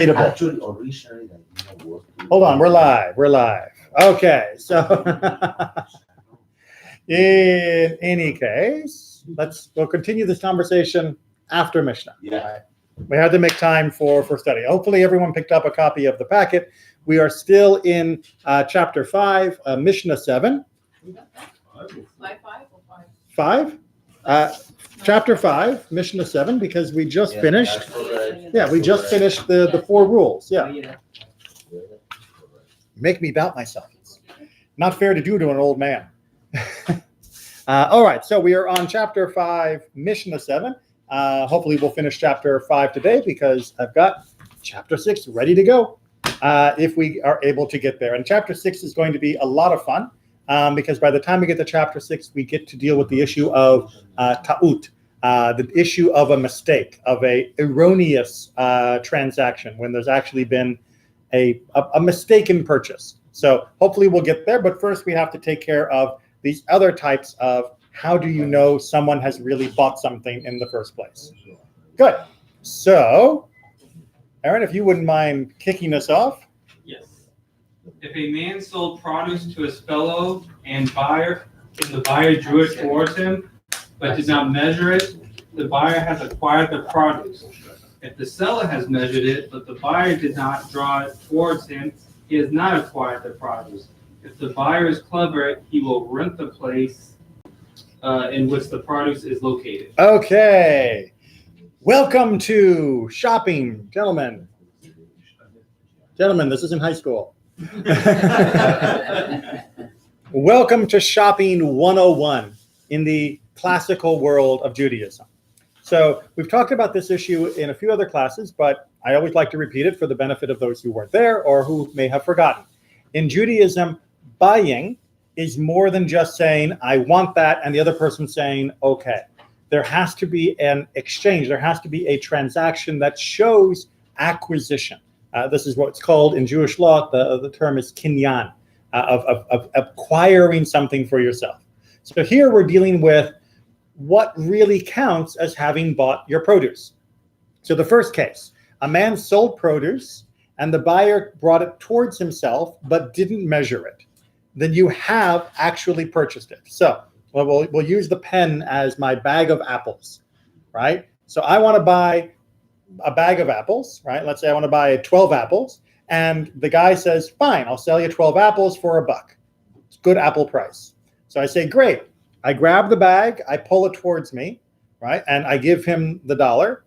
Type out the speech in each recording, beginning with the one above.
Actually, originally, Hold on, we're live. Okay, so in any case, we'll continue this conversation after Mishnah. Yeah. Right? We had to make time for study. Hopefully everyone picked up a copy of the packet. We are still in chapter 5, Mishnah 7. 5? Chapter 5, Mishnah 7, because we just finished. Yeah, we just finished the 4 rules. Yeah. Make me doubt myself. It's not fair to do to an old man. All right, so we are on chapter 5, Mishnah 7. Hopefully we'll finish chapter 5 today because I've got chapter 6 ready to go if we are able to get there. And chapter 6 is going to be a lot of fun because by the time we get to chapter 6, we get to deal with the issue of ta'ut, the issue of a mistake, of a erroneous transaction when there's actually been a mistaken purchase. So hopefully we'll get there, but first we have to take care of these other types of how do you know someone has really bought something in the first place. Good. So, Aaron, if you wouldn't mind kicking us off. Yes. If a man sold produce to his fellow and the buyer drew it towards him, but did not measure it, the buyer has acquired the produce. If the seller has measured it, but the buyer did not draw it towards him, he has not acquired the produce. If the buyer is clever, he will rent the place in which the produce is located. Okay. Welcome to shopping, gentlemen. Gentlemen, this isn't high school. Welcome to shopping 101 in the classical world of Judaism. So we've talked about this issue in a few other classes, but I always like to repeat it for the benefit of those who weren't there or who may have forgotten. In Judaism, buying is more than just saying, I want that, and the other person saying, okay. There has to be an exchange. There has to be a transaction that shows acquisition. This is what's called in Jewish law, the term is kinyan, of acquiring something for yourself. So here we're dealing with what really counts as having bought your produce. So the first case, a man sold produce and the buyer brought it towards himself but didn't measure it. Then you have actually purchased it. So we'll use the pen as my bag of apples, right? So I want to buy a bag of apples, right? Let's say I want to buy 12 apples. And the guy says, fine, I'll sell you 12 apples for $1. It's good apple price. So I say, great. I grab the bag, I pull it towards me, right? And I give him the $1.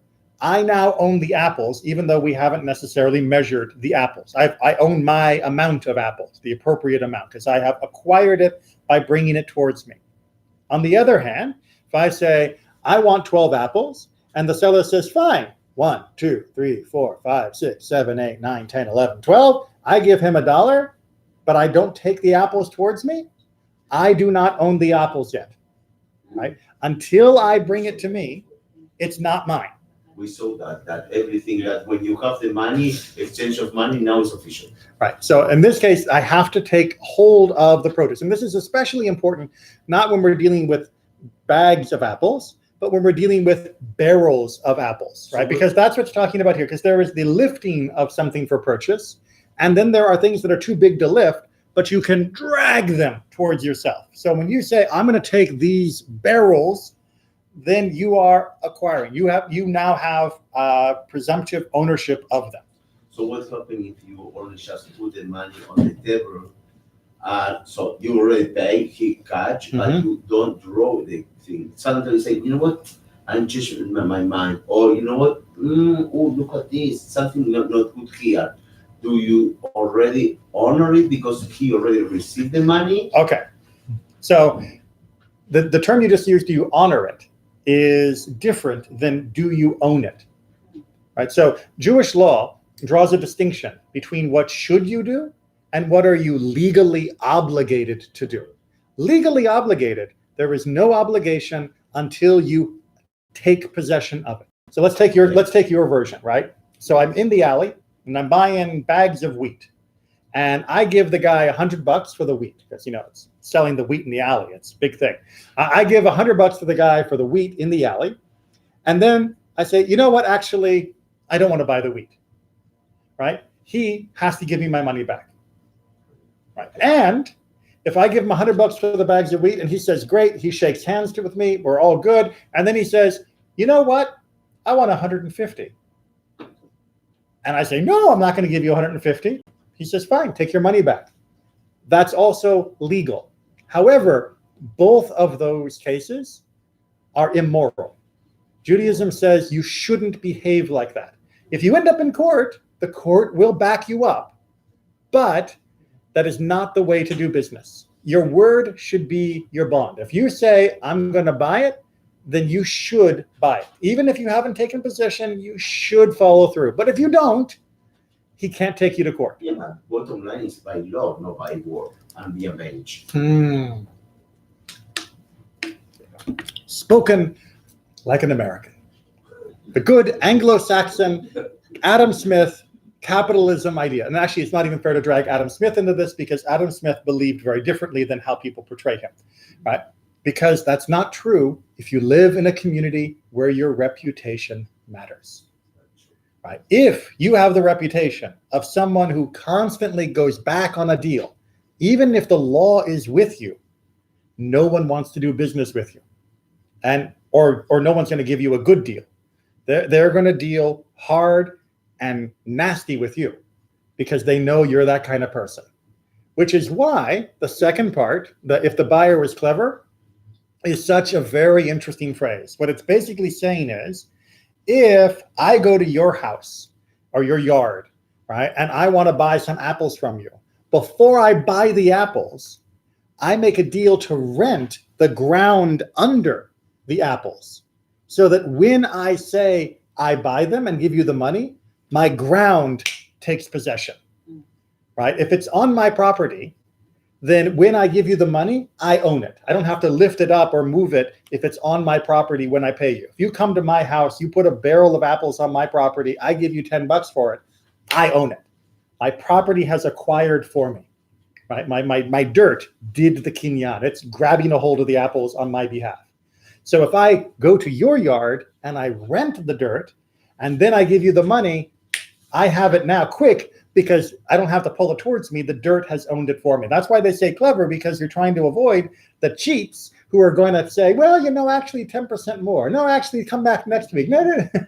I now own the apples, even though we haven't necessarily measured the apples. I own my amount of apples, the appropriate amount, because I have acquired it by bringing it towards me. On the other hand, if I say, I want 12 apples, and the seller says, fine, 1, 2, 3, 4, 5, 6, 7, 8, 9, 10, 11, 12, I give him $1, but I don't take the apples towards me, I do not own the apples yet, right? Until I bring it to me, it's not mine. We saw that everything that when you have the money, exchange of money now is official. Right. So in this case, I have to take hold of the produce. And this is especially important, not when we're dealing with bags of apples, but when we're dealing with barrels of apples, right? Because that's what's talking about here, because there is the lifting of something for purchase. And then there are things that are too big to lift, but you can drag them towards yourself. So when you say, I'm going to take these barrels, then you are acquiring. You now have presumptive ownership of them. So what's happening if you only just put the money on the table? So you already pay, he catch, but you don't draw the thing. Suddenly you say, you know what? I'm changing my mind. Or you know what? Oh, look at this. Something not good here. Do you already honor it because he already received the money? Okay. So the term you just used, do you honor it, is different than do you own it, right? So Jewish law draws a distinction between what should you do and what are you legally obligated to do. Legally obligated, there is no obligation until you take possession of it. So let's take your version, right? So I'm in the alley and I'm buying bags of wheat. And I give the guy $100 for the wheat because, it's selling the wheat in the alley. It's a big thing. I give $100 to the guy for the wheat in the alley. And then I say, you know what? Actually, I don't want to buy the wheat. right? He has to give me my money back, right? And if I give him $100 for the bags of wheat and he says, great, he shakes hands with me, we're all good. And then he says, you know what? I want 150. And I say, no, I'm not going to give you 150. He says, fine, take your money back. That's also legal. However, both of those cases are immoral. Judaism says you shouldn't behave like that. If you end up in court, the court will back you up. But that is not the way to do business. Your word should be your bond. If you say, I'm going to buy it, then you should buy it. Even if you haven't taken possession, you should follow through. But if you don't, he can't take you to court. Yeah, but bottom line is by law, not by word, and be avenged. Spoken like an American. The good Anglo-Saxon Adam Smith capitalism idea. And actually, it's not even fair to drag Adam Smith into this because Adam Smith believed very differently than how people portray him, right? Because that's not true if you live in a community where your reputation matters, right? If you have the reputation of someone who constantly goes back on a deal, even if the law is with you, no one wants to do business with you, or no one's going to give you a good deal. They're going to deal hard and nasty with you because they know you're that kind of person. Which is why the second part, if the buyer was clever, is such a very interesting phrase. What it's basically saying is, if I go to your house or your yard, right, and I want to buy some apples from you, before I buy the apples, I make a deal to rent the ground under the apples so that when I say I buy them and give you the money, my ground takes possession, right? If it's on my property, then when I give you the money, I own it. I don't have to lift it up or move it if it's on my property when I pay you. If you come to my house, you put a barrel of apples on my property, I give you $10 for it, I own it. My property has acquired for me, right? My dirt did the kinyan. It's grabbing a hold of the apples on my behalf. So if I go to your yard and I rent the dirt and then I give you the money, I have it now quick because I don't have to pull it towards me. The dirt has owned it for me. That's why they say clever, because you're trying to avoid the cheats who are going to say, well, actually 10% more. No, actually come back next week. No.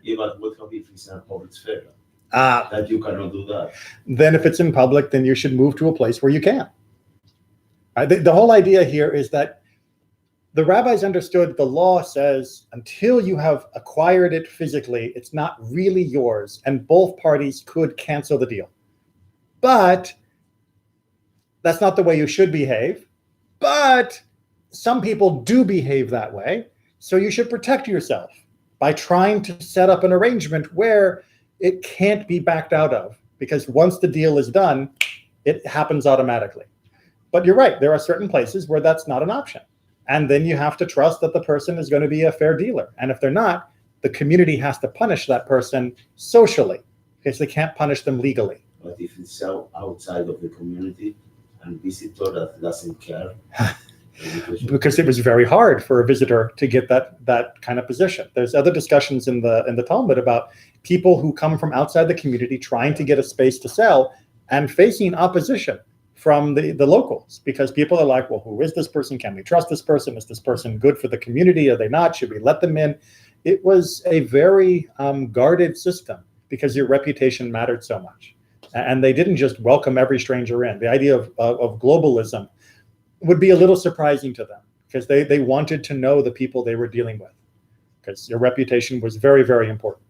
Yeah, but what happens if it's in a public sphere? That you cannot do that. Then if it's in public, then you should move to a place where you can. The whole idea here is that the rabbis understood the law says until you have acquired it physically, it's not really yours, and both parties could cancel the deal. But that's not the way you should behave. But some people do behave that way, so you should protect yourself by trying to set up an arrangement where it can't be backed out of, because once the deal is done, it happens automatically. But you're right, there are certain places where that's not an option. And then you have to trust that the person is going to be a fair dealer. And if they're not, the community has to punish that person socially because they can't punish them legally. But if it's outside of the community and visitor that doesn't care, because it was very hard for a visitor to get that kind of position. There's other discussions in the Talmud about people who come from outside the community trying to get a space to sell and facing opposition from the locals, because people are like, well, who is this person? Can we trust this person? Is this person good for the community? Are they not? Should we let them in? It was a very guarded system because your reputation mattered so much. And they didn't just welcome every stranger in. The idea of globalism would be a little surprising to them because they wanted to know the people they were dealing with, because your reputation was very, very important.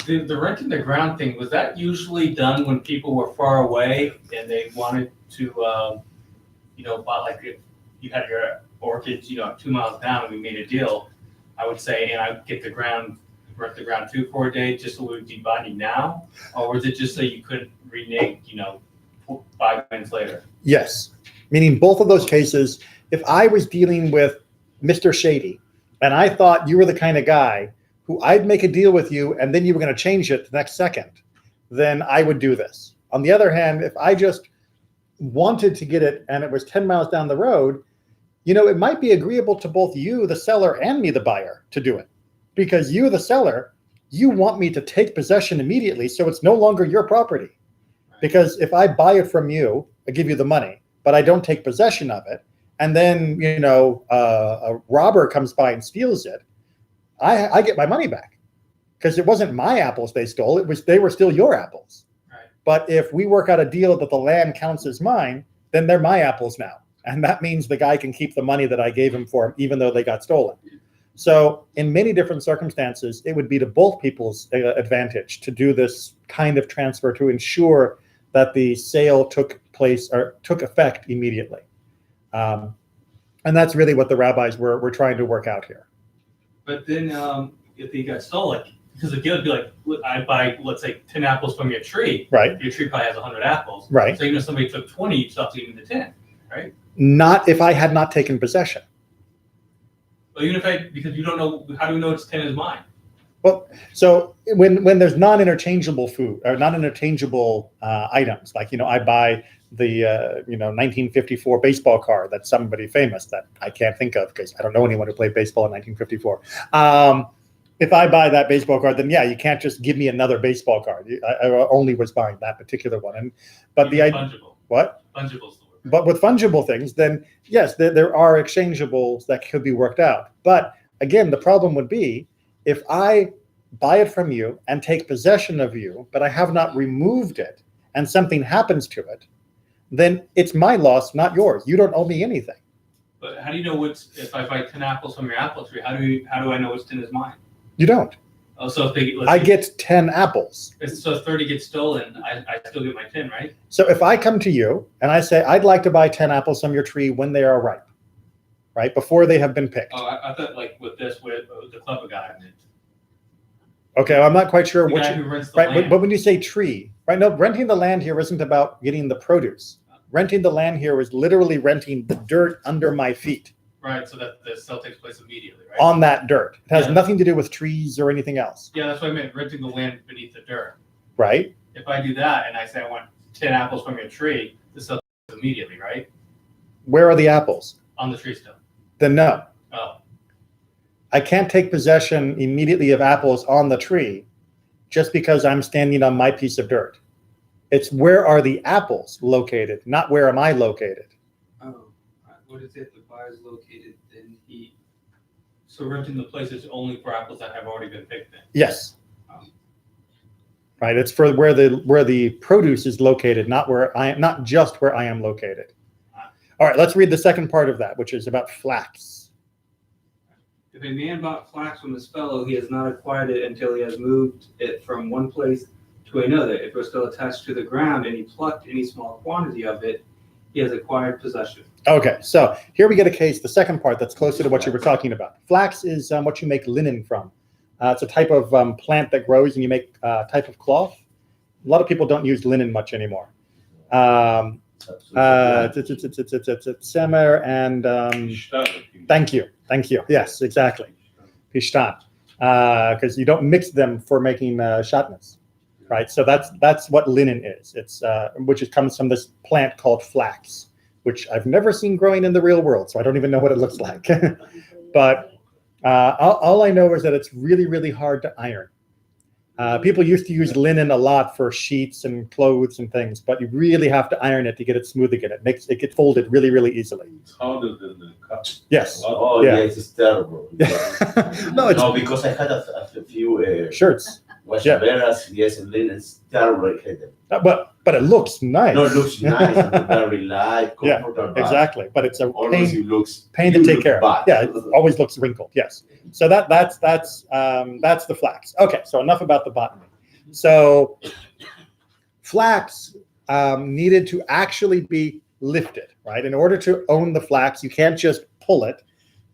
The renting the ground thing, was that usually done when people were far away and they wanted to, buy, like if you had your orchids, 2 miles down and we made a deal, I would say, and I'd get rent the ground too for a day just so we would be buying now? Or was it just so you couldn't renege, 5 minutes later? Yes, meaning both of those cases, if I was dealing with Mr. Shady and I thought you were the kind of guy who I'd make a deal with you and then you were going to change it the next second, then I would do this. On the other hand, if I just wanted to get it and it was 10 miles down the road, it might be agreeable to both you, the seller, and me, the buyer, to do it. because you, the seller, you want me to take possession immediately, so it's no longer your property. Because if I buy it from you, I give you the money, but I don't take possession of it, and then a robber comes by and steals it, I get my money back, because it wasn't my apples they stole. They were still your apples. Right. But if we work out a deal that the land counts as mine, then they're my apples now, and that means the guy can keep the money that I gave him for him, even though they got stolen. So in many different circumstances, it would be to both people's advantage to do this kind of transfer to ensure that the sale took place or took effect immediately. And that's really what the rabbis were trying to work out here. But then if he got stolen, because again, it'd be like, I buy, let's say, 10 apples from your tree. Right. Your tree probably has 100 apples. Right. So even if somebody took 20, you still have to give them the 10, right? Not if I had not taken possession. Well, even if because you don't know, how do we know it's 10 is mine? Well, so when there's non-interchangeable food or non-interchangeable items, like, I buy the 1954 baseball card that's somebody famous that I can't think of because I don't know anyone who played baseball in 1954. If I buy that baseball card, then yeah, you can't just give me another baseball card. I only was buying that particular one. But Fungible. What? Fungible's the word. But with fungible things, then yes, there are exchangeables that could be worked out. But again, the problem would be if I buy it from you and take possession of you, but I have not removed it and something happens to it, then it's my loss, not yours. You don't owe me anything. But how do you know if I buy 10 apples from your apple tree, how do I know which 10 is mine? You don't. Oh, so if I get 10 apples. So if 30 gets stolen, I still get my 10, right? So if I come to you and I say, I'd like to buy 10 apples from your tree when they are ripe, right? Before they have been picked. Oh, I thought like with the club guy I meant. Okay, well, I'm not quite sure The which. guy who rents the Right, land. but when you say tree, right? No, renting the land here isn't about getting the produce. Renting the land here is literally renting the dirt under my feet. Right, so that the sale takes place immediately, right? On that dirt. It has Yeah. nothing to do with trees or anything else, Yeah, that's what I meant, renting the land beneath the dirt. right? If I do that and I say I want 10 apples from your tree, the sale takes place immediately, right? Where are the apples? On the tree still. Then no. Oh, I can't take possession immediately of apples on the tree just because I'm standing on my piece of dirt. It's where are the apples located, not where am I located. oh, what is it? The buyer's located, then so renting the place is only for apples that have already been picked in. Yes. Right. It's for where the produce is located, not just where I am located. All right, let's read the second part of that, which is about flax. If a man bought flax from his fellow, he has not acquired it until he has moved it from one place to another. If it was still attached to the ground and he plucked any small quantity of it, he has acquired possession. Okay, so here we get a case, the second part that's closer to what you were talking about. Flax is what you make linen from. It's a type of plant that grows and you make a type of cloth. A lot of people don't use linen much anymore. It's semer and thank you. Yes, exactly. Pishtan, because you don't mix them for making shatnez, right? So that's what linen is. It's which comes from this plant called flax, which I've never seen growing in the real world, so I don't even know what it looks like. But all I know is that it's really, really hard to iron. People used to use linen a lot for sheets and clothes and things, but you really have to iron it to get it smooth again. It gets folded really, really easily. It's harder than the cut. Yes. Oh, Yeah. yes, it's terrible. No, because I had a few shirts. guachaberas, yes, and linen. It's terrible. I hate them. But it looks nice. No, it looks nice and very light, Yeah, comfortable. exactly. But it's a Always pain, it looks pain to take care of. bad. Yeah, it always looks wrinkled. Yes. So that's the flax. Okay, so enough about the botany. So flax needed to actually be lifted, right? In order to own the flax, you can't just pull it.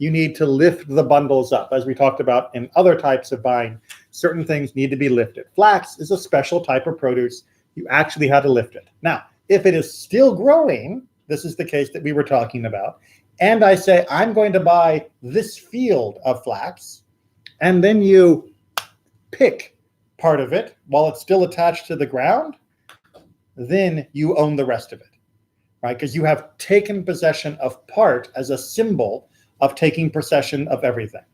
You need to lift the bundles up. As we talked about in other types of buying, certain things need to be lifted. Flax is a special type of produce. You actually had to lift it. Now, if it is still growing, this is the case that we were talking about, and I say, I'm going to buy this field of flax, and then you pick part of it while it's still attached to the ground, then you own the rest of it, right? Because you have taken possession of part as a symbol of taking possession of everything.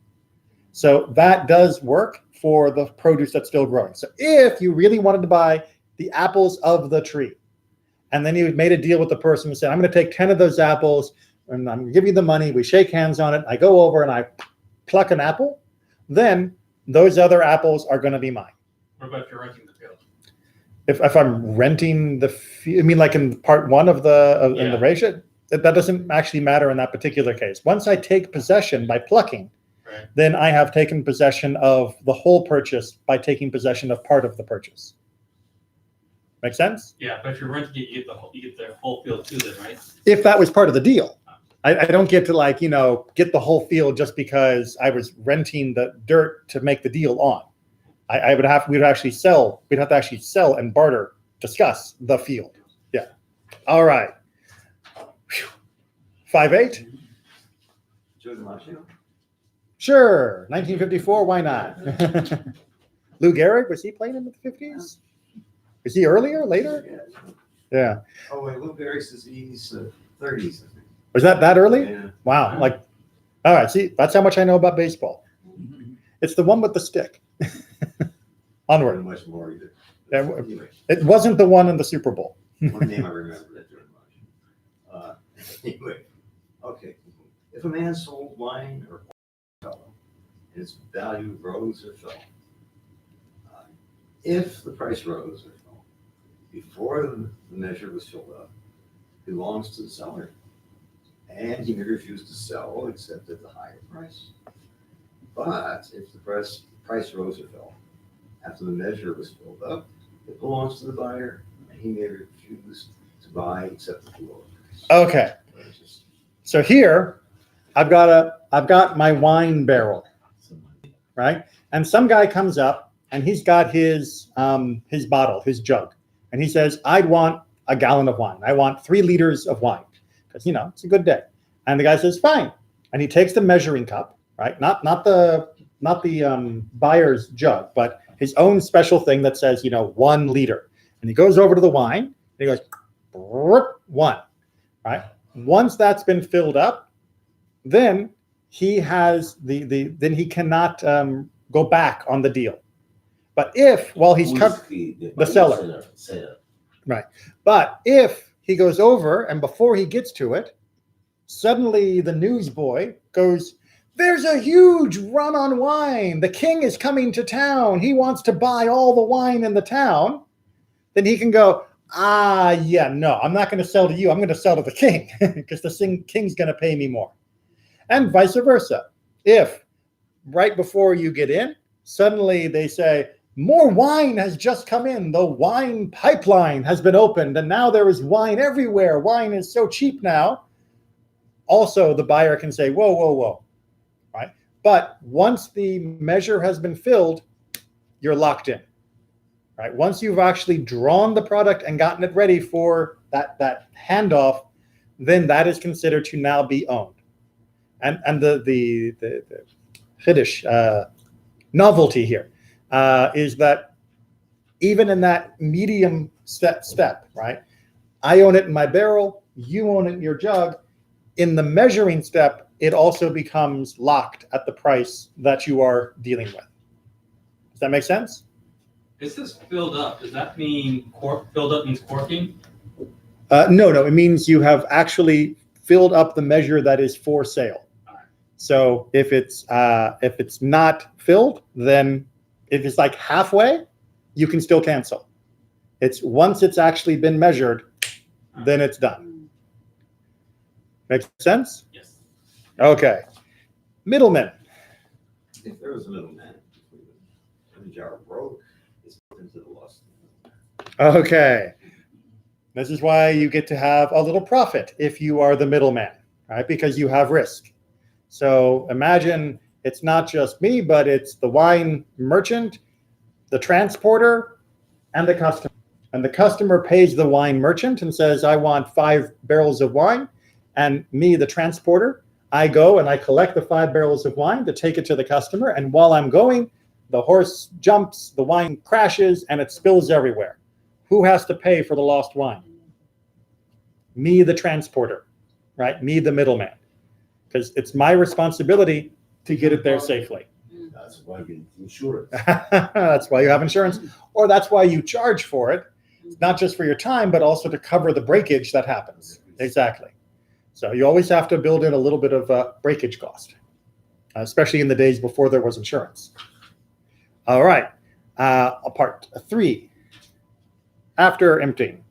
So that does work for the produce that's still growing. So if you really wanted to buy the apples of the tree, and then you made a deal with the person and said, I'm going to take 10 of those apples and I'm going to give you the money. We shake hands on it. I go over and I pluck an apple. Then those other apples are going to be mine. What about if you're renting the field? If I'm renting the field, I mean, like in part one of in the ratio, that doesn't actually matter in that particular case. Once I take possession by plucking, Right. then I have taken possession of the whole purchase by taking possession of part of the purchase. Make sense? Yeah, but if you're renting it, you get the whole field too, then, right? If that was part of the deal. I don't get to get the whole field just because I was renting the dirt to make the deal on. We'd have to actually sell and barter, discuss the field. Yeah. All right. 5-8? Sure. 1954, why not? Lou Gehrig, was he playing in the 50s? Was he earlier, later? Yeah. Oh, wait, Lou Gehrig says he's 30s, I think. Was that early? Yeah. Wow. All right, see, that's how much I know about baseball. It's the one with the stick. Onward. Much more either. Yeah, Anyway, it wasn't the one in the Super Bowl. one name I remember that very much. Anyway, okay. If a man sold wine or fell, and its value rose or fell, if the price rose or fell before the measure was filled up, it belongs to the seller, and he may refuse to sell except at the higher price. But if the price rose or fell after the measure was filled up, it belongs to the buyer, and he may refuse to buy except at the lower price. Okay. So here, I've got my wine barrel, right? And some guy comes up and he's got his bottle, his jug, and he says, "I'd want a gallon of wine. I want 3 liters of wine because it's a good day." And the guy says, "Fine," and he takes the measuring cup, right? Not the buyer's jug, but his own special thing that says 1 liter, and he goes over to the wine and he goes 1, right? Once that's been filled up, then he has then he cannot go back on the deal. But if while he's the seller, right? But if he goes over and before he gets to it, suddenly the newsboy goes, "There's a huge run on wine. The king is coming to town. He wants to buy all the wine in the town." Then he can go, "Yeah, no, I'm not going to sell to you. I'm going to sell to the king because the king's going to pay me more." And vice versa. If right before you get in, suddenly they say, "More wine has just come in. The wine pipeline has been opened, and now there is wine everywhere. Wine is so cheap now." Also, the buyer can say, "Whoa, whoa, whoa." Right? But once the measure has been filled, you're locked in. Right? Once you've actually drawn the product and gotten it ready for that handoff, then that is considered to now be owned. And the Chiddush novelty here is that even in that medium step, right? I own it in my barrel, you own it in your jug. In the measuring step, it also becomes locked at the price that you are dealing with. Does that make sense? Is this filled up? Does that mean filled up means corking? No. It means you have actually filled up the measure that is for sale. So if it's not filled, then if it's like halfway, you can still cancel. It's once it's actually been measured, then it's done. Makes sense? Yes. Okay. Middlemen. If there was a middleman, the jar broke, it's put into the loss. Okay. This is why you get to have a little profit if you are the middleman, right? Because you have risk. So imagine it's not just me, but it's the wine merchant, the transporter, and the customer. And the customer pays the wine merchant and says, "I want 5 barrels of wine." And me, the transporter, I go and I collect the 5 barrels of wine to take it to the customer. And while I'm going, the horse jumps, the wine crashes, and it spills everywhere. Who has to pay for the lost wine? Me, the transporter, right? Me, the middleman. Because it's my responsibility to get it there safely. That's why you need insurance. That's why you have insurance, or that's why you charge for it, not just for your time, but also to cover the breakage that happens. Exactly. So you always have to build in a little bit of breakage cost, especially in the days before there was insurance. All right. Part 3. After emptying.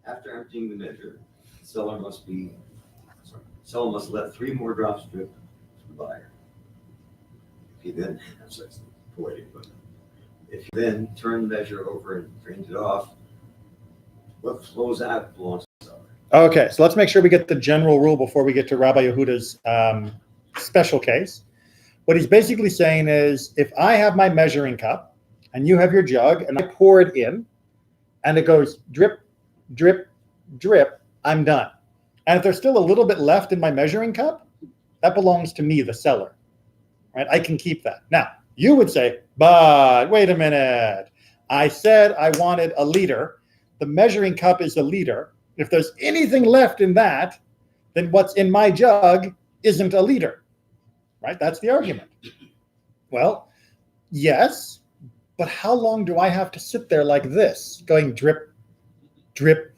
After emptying the measure, the seller must let 3 more drops drip to the buyer. If you then, I'm sorry, it's poetic, but if you then turn the measure over and drain it off, what flows out belongs to the seller. Okay, so let's make sure we get the general rule before we get to Rabbi Yehuda's special case. What he's basically saying is, if I have my measuring cup and you have your jug and I pour it in and it goes drip, drip, drip, I'm done. And if there's still a little bit left in my measuring cup, that belongs to me, the seller. Right? I can keep that. Now, you would say, but wait a minute. I said I wanted a liter. The measuring cup is a liter. If there's anything left in that, then what's in my jug isn't a liter. Right? That's the argument. Well, yes, but how long do I have to sit there like this, going drip, drip,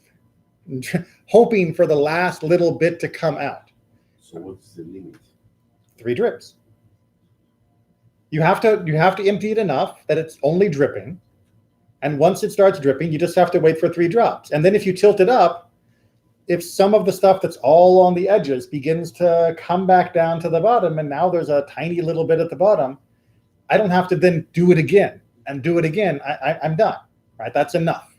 drip, hoping for the last little bit to come out? So what's the limit? 3 drips. You have to empty it enough that it's only dripping. And once it starts dripping, you just have to wait for 3 drops. And then if you tilt it up, if some of the stuff that's all on the edges begins to come back down to the bottom, and now there's a tiny little bit at the bottom, I don't have to then do it again and do it again. I'm done, right? That's enough.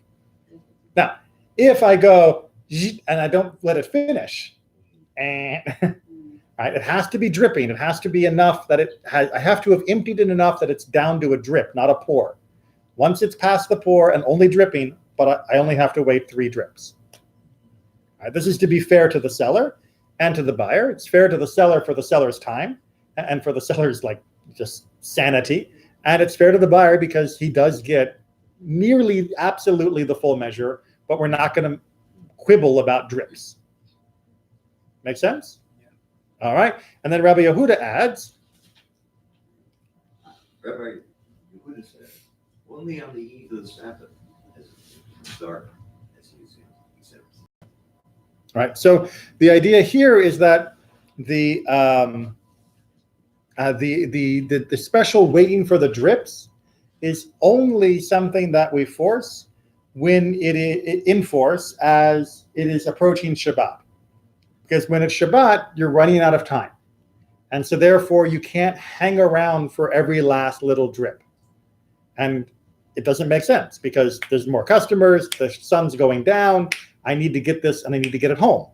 Now, if I go and I don't let it finish, and right, it has to be dripping. It has to be enough that I have to have emptied it enough that it's down to a drip, not a pour. Once it's past the pour and only dripping, but I only have to wait 3 drips. Right, this is to be fair to the seller and to the buyer. It's fair to the seller for the seller's time and for the seller's just sanity. And it's fair to the buyer because he does get nearly absolutely the full measure, but we're not going to quibble about drips. Make sense? Yeah. All right. And then Rabbi Yehuda adds, Rabbi Yehuda said, only on the eve of the Sabbath is it dark, as he said. Right. So the idea here is that the special waiting for the drips is only something that we force when it is in force as it is approaching Shabbat. Because when it's Shabbat, you're running out of time. And so therefore you can't hang around for every last little drip. And it doesn't make sense because there's more customers, the sun's going down, I need to get this and I need to get it home.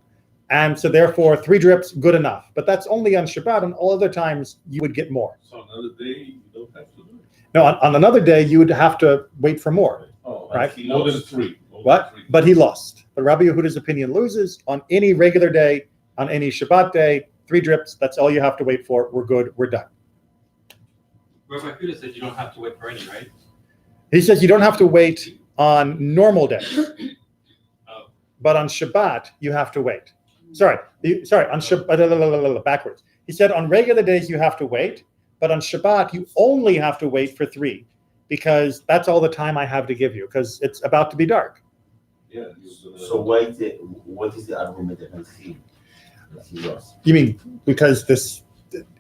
And so therefore 3 drips, good enough. But that's only on Shabbat. On all other times, you would get more. So another day, you don't have to do it. No, on another day, you would have to wait for more. Oh, Right. More than 3. What? But he lost. But Rabbi Yehuda's opinion loses on any regular day, on any Shabbat day, 3 drips. That's all you have to wait for. We're good. We're done. Rabbi Yehuda said you don't have to wait for any, right? He says you don't have to wait on normal days. Oh. But on Shabbat, you have to wait. Sorry, on Shabbat, backwards. He said on regular days, you have to wait. But on Shabbat, you only have to wait for 3 because that's all the time I have to give you because it's about to be dark. Yeah. So what is the argument against him? He lost. You mean because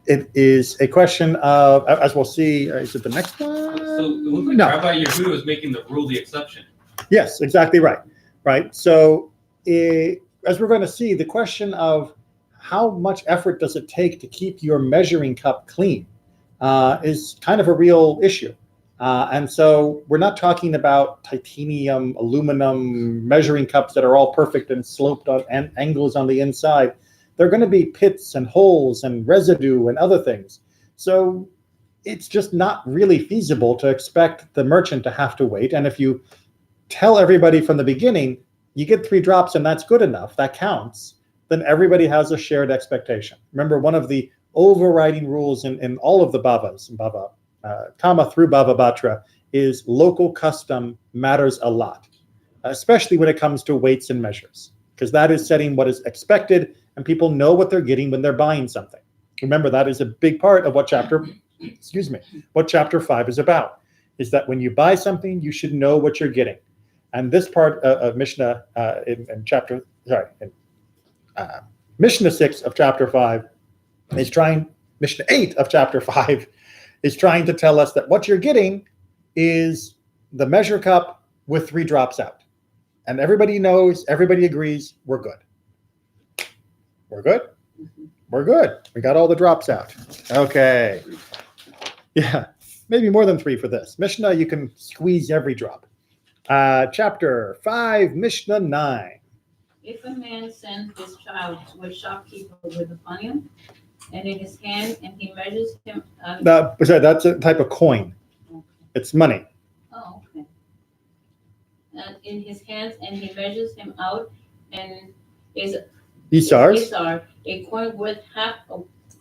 it is a question of, as we'll see, is it the next one? So it looks like No. Rabbi Yehuda was making the rule the exception. Yes, exactly right. Right. So as we're going to see, the question of how much effort does it take to keep your measuring cup clean is kind of a real issue. And so we're not talking about titanium, aluminum measuring cups that are all perfect and sloped on and angles on the inside. There are going to be pits and holes and residue and other things. So it's just not really feasible to expect the merchant to have to wait. And if you tell everybody from the beginning, you get 3 drops and that's good enough, that counts, then everybody has a shared expectation. Remember, one of the overriding rules in all of the Bavas, Bava, Kama through Bava Batra, is local custom matters a lot, especially when it comes to weights and measures, because that is setting what is expected and people know what they're getting when they're buying something. Remember, that is a big part of what chapter excuse me, what chapter 5 is about, is that when you buy something, you should know what you're getting. And this part of Mishnah in Mishnah 6 of chapter 5 is trying, Mishnah 8 of chapter 5 is trying to tell us that what you're getting is the measure cup with 3 drops out. And everybody knows, everybody agrees, we're good. We're good? We're good. We got all the drops out. Okay. Yeah, maybe more than 3 for this. Mishnah, you can squeeze every drop. Chapter 5, Mishnah 9. If a man sends his child to a shopkeeper with a onion, and in his hand, and he measures him. Sorry, that's a type of coin. It's money. Oh, okay. And in his hands, and he measures him out, and is Isars. Isar, a coin worth half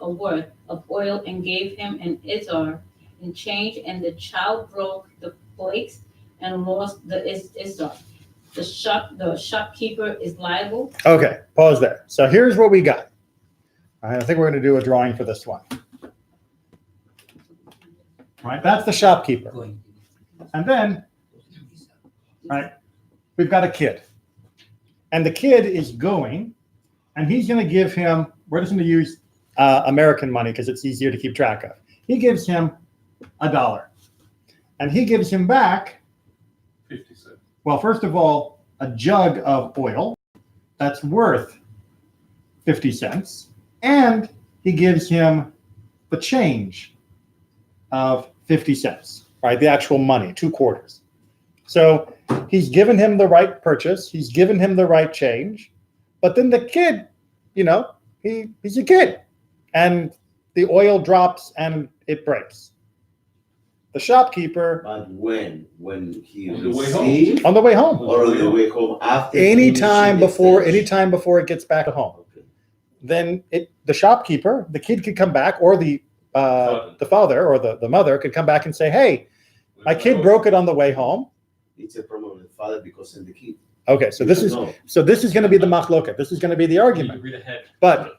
a worth of oil, and gave him an Isar in change, and the child broke the flakes and lost the Isar. The shopkeeper is liable. Okay, pause there. So here's what we got. All right, I think we're going to do a drawing for this one. All right, that's the shopkeeper. And then, right, we've got a kid. And the kid is going, and he's going to give him, we're just going to use American money because it's easier to keep track of. He gives him $1. And he gives him back 50 cents. well, first of all, a jug of oil that's worth 50 cents. And he gives him the change of 50 cents, right? The actual money, 2 quarters. So he's given him the right purchase. He's given him the right change. But then the kid, he's a kid. And the oil drops and it breaks. The shopkeeper, But when he On the way received, on the way home, or on the way home after anytime finishing the before stage? it gets back home, Okay. then the shopkeeper, the kid could come back, or the father or the mother could come back and say, hey, my kid broke it on the way home. It's a problem with the father because of the kid. Okay, so this is going to be the machloket. This is going to be the argument. Read ahead. But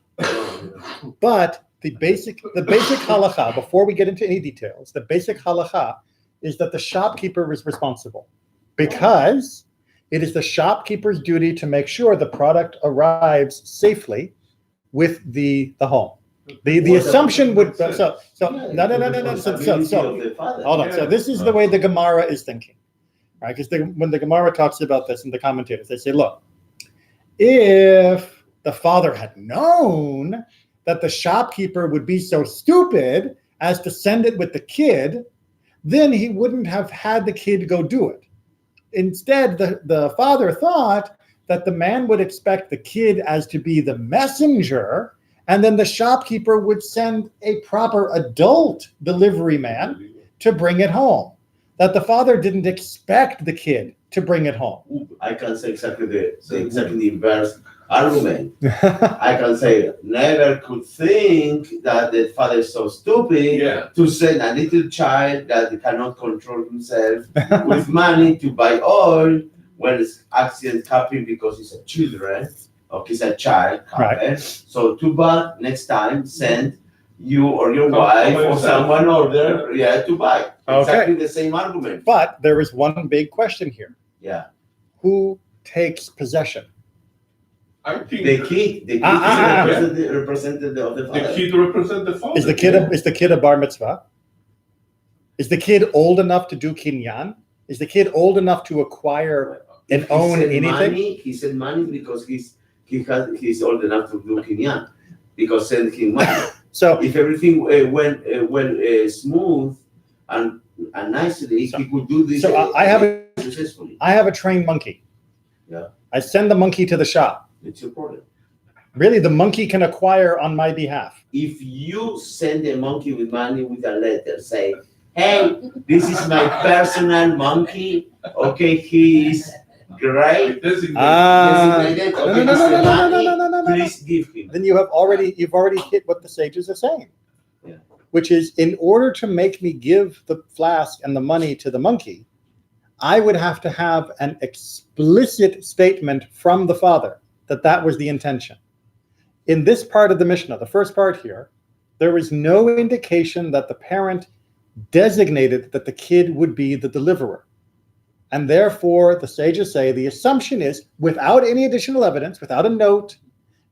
the basic halacha, before we get into any details, the basic halacha is that the shopkeeper is responsible, because it is the shopkeeper's duty to make sure the product arrives safely with the home. The assumption would no. So hold on. So this is the way the Gemara is thinking, right? Because when the Gemara talks about this in the commentators, they say, look, if the father had known that the shopkeeper would be so stupid as to send it with the kid, then he wouldn't have had the kid go do it. Instead, the father thought that the man would expect the kid as to be the messenger, and then the shopkeeper would send a proper adult delivery man to bring it home. That the father didn't expect the kid to bring it home. I can say exactly the inverse argument. I can say never could think that the father is so stupid to send a little child that cannot control himself with money to buy oil when it's accident happen because he's a children or he's a child. Right. So too bad, next time send you or your wife or someone older to buy. Exactly the same argument. But there is one big question here. Yeah. Who takes possession? I think The kid is representative of the father. the kid represents the father. Is the kid a bar mitzvah? Is the kid old enough to do kinyan? Is the kid old enough to acquire and If he own said anything? Money, he said money because he's old enough to do kinyan, because send him money. So If everything went smooth and nicely, he could do this. Successfully. I have a trained monkey. Yeah. I send the monkey to the shop. It's important. Really, the monkey can acquire on my behalf. If you send a monkey with money with a letter, say, "Hey, this is my personal monkey. Okay, he is great. Designated. No, Okay, no, this is the money. no. Please give him." Then you've already hit what the sages are saying, Yeah. which is, in order to make me give the flask and the money to the monkey, I would have to have an explicit statement from the father that was the intention. In this part of the Mishnah, the first part here, there is no indication that the parent designated that the kid would be the deliverer. And therefore, the sages say the assumption is, without any additional evidence, without a note,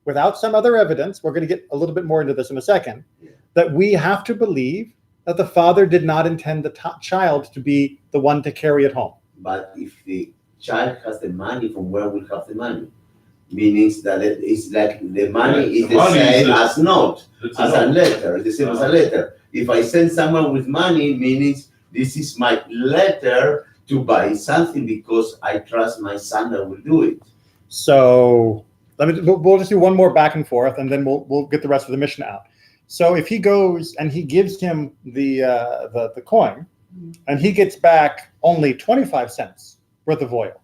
without some other evidence, we're going to get a little bit more into this in a second, that we have to believe that the father did not intend the child to be the one to carry it home. But if the child has the money, from where will have the money? Meaning that it's like the money Yeah, is the the money same is the- as note, It's as a letter, the same as a letter. If I send someone with money, meaning this is my letter to buy something because I trust my son that will do it. So we'll just do one more back and forth, and then we'll get the rest of the Mishnah out. So if he goes and he gives him the coin, and he gets back only 25 cents worth of oil,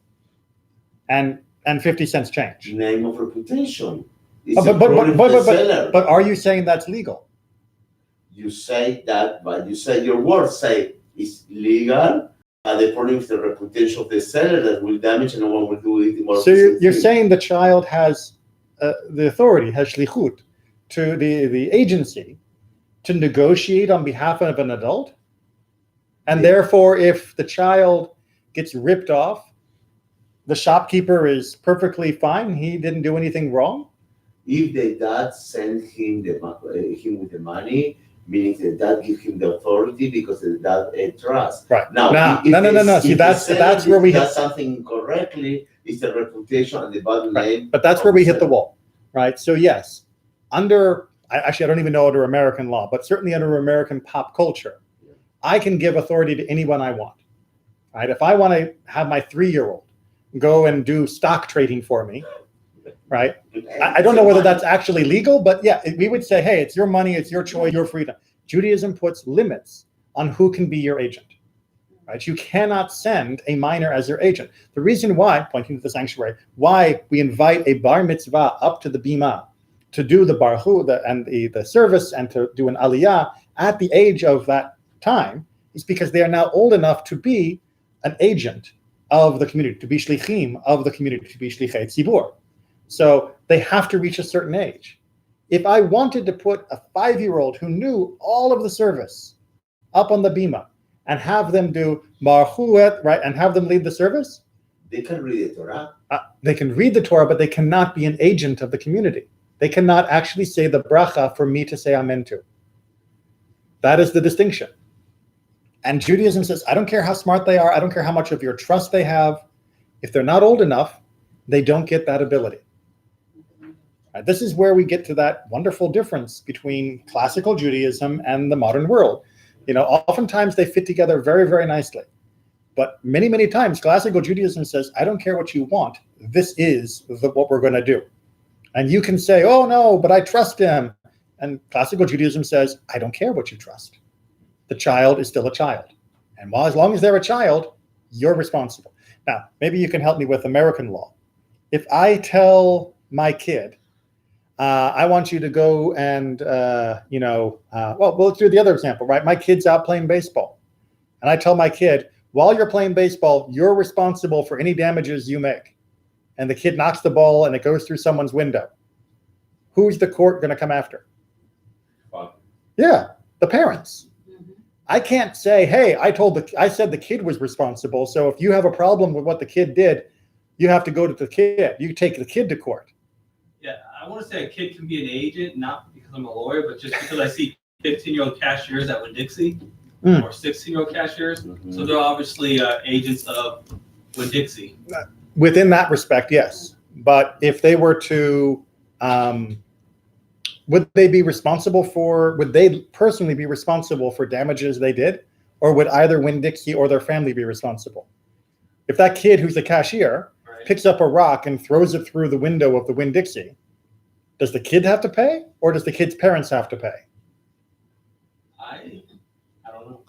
and 50 cents change. Name of reputation. It's But a problem for the seller. but are you saying that's legal? You say that, but you say your words say it's legal, but the problem is the reputation of the seller that will damage, and no one will do it more. So you're saying the child has the authority, has shlichut, to the agency to negotiate on behalf of an adult, and therefore, if the child gets ripped off, the shopkeeper is perfectly fine. He didn't do anything wrong. If the dad sent him him with the money, meaning the dad gives him the authority because the dad trusts. Right. Now, No. See, that's where we hit something incorrectly. It's the reputation and the bad name. But that's where we hit the wall, right? So yes, I don't even know under American law, but certainly under American pop culture, I can give authority to anyone I want, right? If I want to have my 3-year-old go and do stock trading for me, right? I don't know whether that's actually legal, but yeah, we would say, hey, it's your money, it's your choice, your freedom. Judaism puts limits on who can be your agent, right? You cannot send a minor as your agent. The reason why, pointing to the sanctuary, why we invite a bar mitzvah up to the bima to do the barhu and the service and to do an aliyah at the age of that time is because they are now old enough to be an agent of the community, to be shlichim of the community, to be shlichei tzibur. So they have to reach a certain age. If I wanted to put a 5-year-old who knew all of the service up on the bima and have them do marhuet, right, and have them lead the service, they can read the Torah. They can read the Torah, but they cannot be an agent of the community. They cannot actually say the bracha for me to say amen to. That is the distinction. And Judaism says, I don't care how smart they are, I don't care how much of your trust they have. If they're not old enough, they don't get that ability. Right, this is where we get to that wonderful difference between classical Judaism and the modern world. Oftentimes they fit together very, very nicely. But many, many times classical Judaism says, I don't care what you want. This is what we're going to do. And you can say, oh no, but I trust him. And classical Judaism says, I don't care what you trust. The child is still a child. And as long as they're a child, you're responsible. Now, maybe you can help me with American law. If I tell my kid, I want you to go and, let's do the other example, right? My kid's out playing baseball. And I tell my kid, while you're playing baseball, you're responsible for any damages you make. And the kid knocks the ball and it goes through someone's window. Who's the court going to come after? Father. Yeah, the parents. I can't say, hey, I said the kid was responsible. So if you have a problem with what the kid did, you have to go to the kid. You take the kid to court. Yeah, I want to say a kid can be an agent, not because I'm a lawyer, but just because I see 15-year-old cashiers at Winn-Dixie or 16-year-old cashiers. So they're obviously agents of Winn-Dixie. Within that respect, yes. But if they were to, would they personally be responsible for damages they did? Or would either Winn-Dixie or their family be responsible? If that kid who's the cashier picks up a rock and throws it through the window of the Winn-Dixie, does the kid have to pay or does the kid's parents have to pay? I don't know.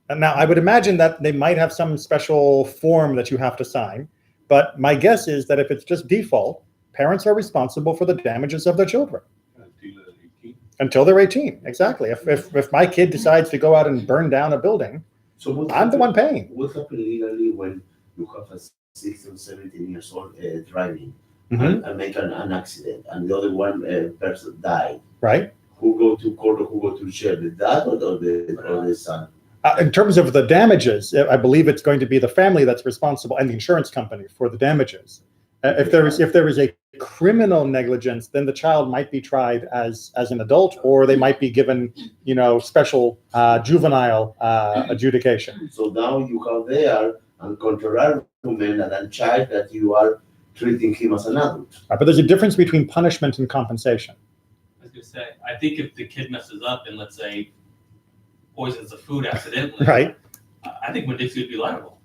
And now I would imagine that they might have some special form that you have to sign, but my guess is that if it's just default, parents are responsible for the damages of their children. Until they're 18, exactly. If my kid decides to go out and burn down a building, So I'm the one paying. What happens legally when you have a 16, 17 years old driving Mhm. and make an accident, and the other one person died? Right? who go to court or who go to jail? The dad or the son? In terms of the damages, I believe it's going to be the family that's responsible and the insurance company for the damages. If there is a criminal negligence, then the child might be tried as an adult, or they might be given, special juvenile adjudication. So now you have there and contrary argument and a child that you are treating him as an adult. But there's a difference between punishment and compensation. I was gonna say, I think if the kid messes up and let's say poisons the food accidentally, Right. I think Winn-Dixie would be liable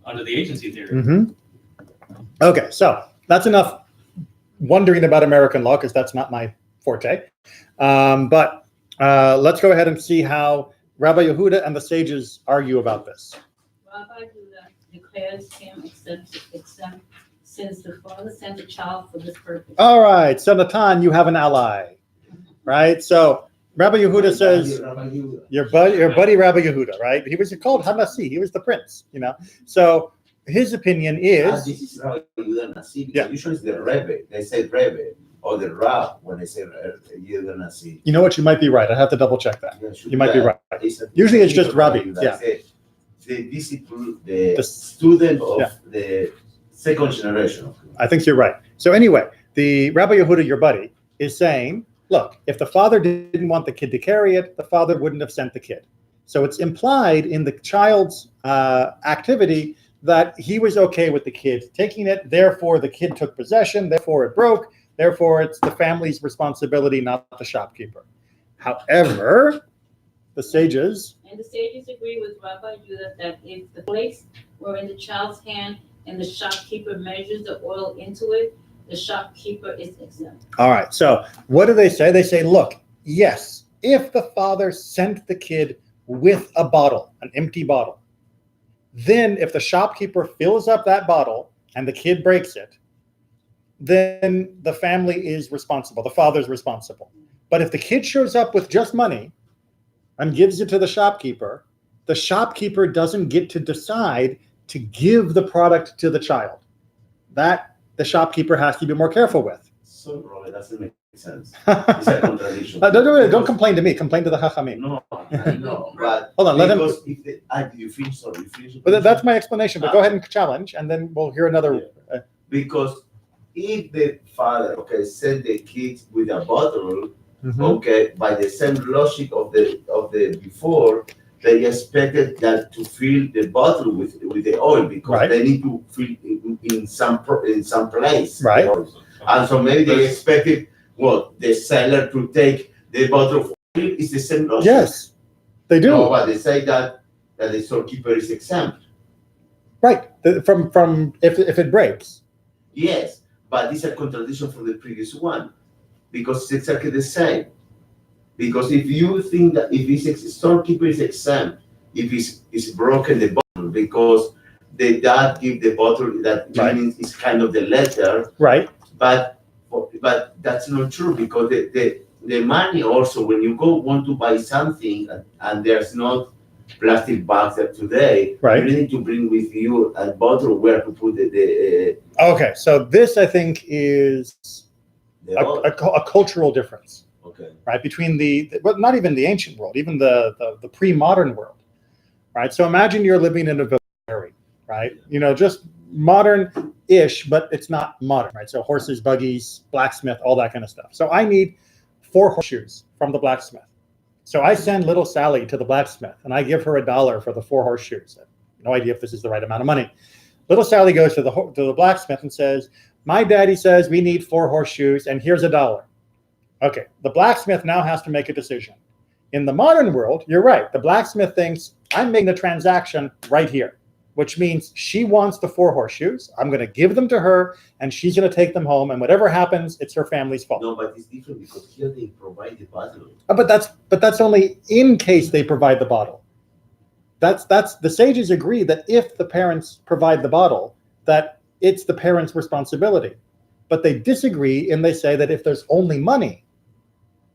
under the agency theory. Mm-hmm. Okay, so that's enough wondering about American law, because that's not my forte. But let's go ahead and see how Rabbi Yehuda and the sages argue about this. Rabbi Judah declares him exempt since the father sent a child for this purpose. All right, so Natan, you have an ally, right? So Rabbi Yehuda says, your buddy Rabbi Yehuda, right? He was called Hanasi. He was the prince, So his opinion is. This is Rabbi Yehuda Nasi, because Yeah. usually it's the Rebbe. They say Rebbe or the Rab when they say Yehuda Nasi. You know what? You might be right. I have to double check that. Yeah, should You might be that- right. it's a- Usually it's just Rabbi, yeah. The disciple, the The- student of yeah. the second generation of him. I think you're right. So anyway, the Rabbi Yehuda, your buddy, is saying, look, if the father didn't want the kid to carry it, the father wouldn't have sent the kid. So it's implied in the child's activity that he was okay with the kid taking it. Therefore, the kid took possession. Therefore, it broke. Therefore, it's the family's responsibility, not the shopkeeper. However, the sages. And the sages agree with Rabbi Judah that if the flakes were in the child's hand and the shopkeeper measures the oil into it, the shopkeeper is exempt. All right. So what do they say? They say, look, yes, if the father sent the kid with a bottle, an empty bottle, then if the shopkeeper fills up that bottle and the kid breaks it, then the family is responsible. The father's responsible. But if the kid shows up with just money and gives it to the shopkeeper doesn't get to decide to give the product to the child. That the shopkeeper has to be more careful with. So, bro, it doesn't make sense. It's a contradiction. Don't complain to me. Complain to the Chachamim. No, I know, but Hold on, let him. because if the, you finish, sorry, you finish. But that's my explanation. But go ahead and challenge, and then we'll hear another. Because if the father, sent the kid with a bottle, Mhm. by the same logic of the before, they expected that to fill the bottle with the oil because Right. they need to fill in some place. Right. And so maybe they expected the seller to take the bottle of oil. Is the same logic. Yes, they do. No, but they say that the storekeeper is exempt. Right. From if it breaks. Yes, but it's a contradiction from the previous one because it's exactly the same. Because if you think that if his storekeeper is exempt, if it's broken the bottle because the dad give the bottle that Right. means it's kind of the letter, Right. but that's not true because the money also when you want to buy something and there's not plastic bags that today, Right. you need to bring with you a bottle where to put the Okay. So this, I think, is oil. a cultural difference. Okay. Right, between but not even the ancient world, even the pre-modern world, right? So imagine you're living in a village, right? Just modern-ish, but it's not modern, right? So horses, buggies, blacksmith, all that kind of stuff. So I need 4 horseshoes from the blacksmith. So I send little Sally to the blacksmith, and I give her $1 for the 4 horseshoes. I have no idea if this is the right amount of money. Little Sally goes to the blacksmith and says, "My daddy says we need 4 horseshoes, and here's $1." Okay, the blacksmith now has to make a decision. In the modern world, you're right. The blacksmith thinks, I'm making the transaction right here, which means she wants the 4 horseshoes. I'm going to give them to her, and she's going to take them home. And whatever happens, it's her family's fault. No, but it's different because here they provide the bottle. But that's only in case they provide the bottle. That's the sages agree that if the parents provide the bottle, that it's the parents' responsibility. But they disagree, and they say that if there's only money,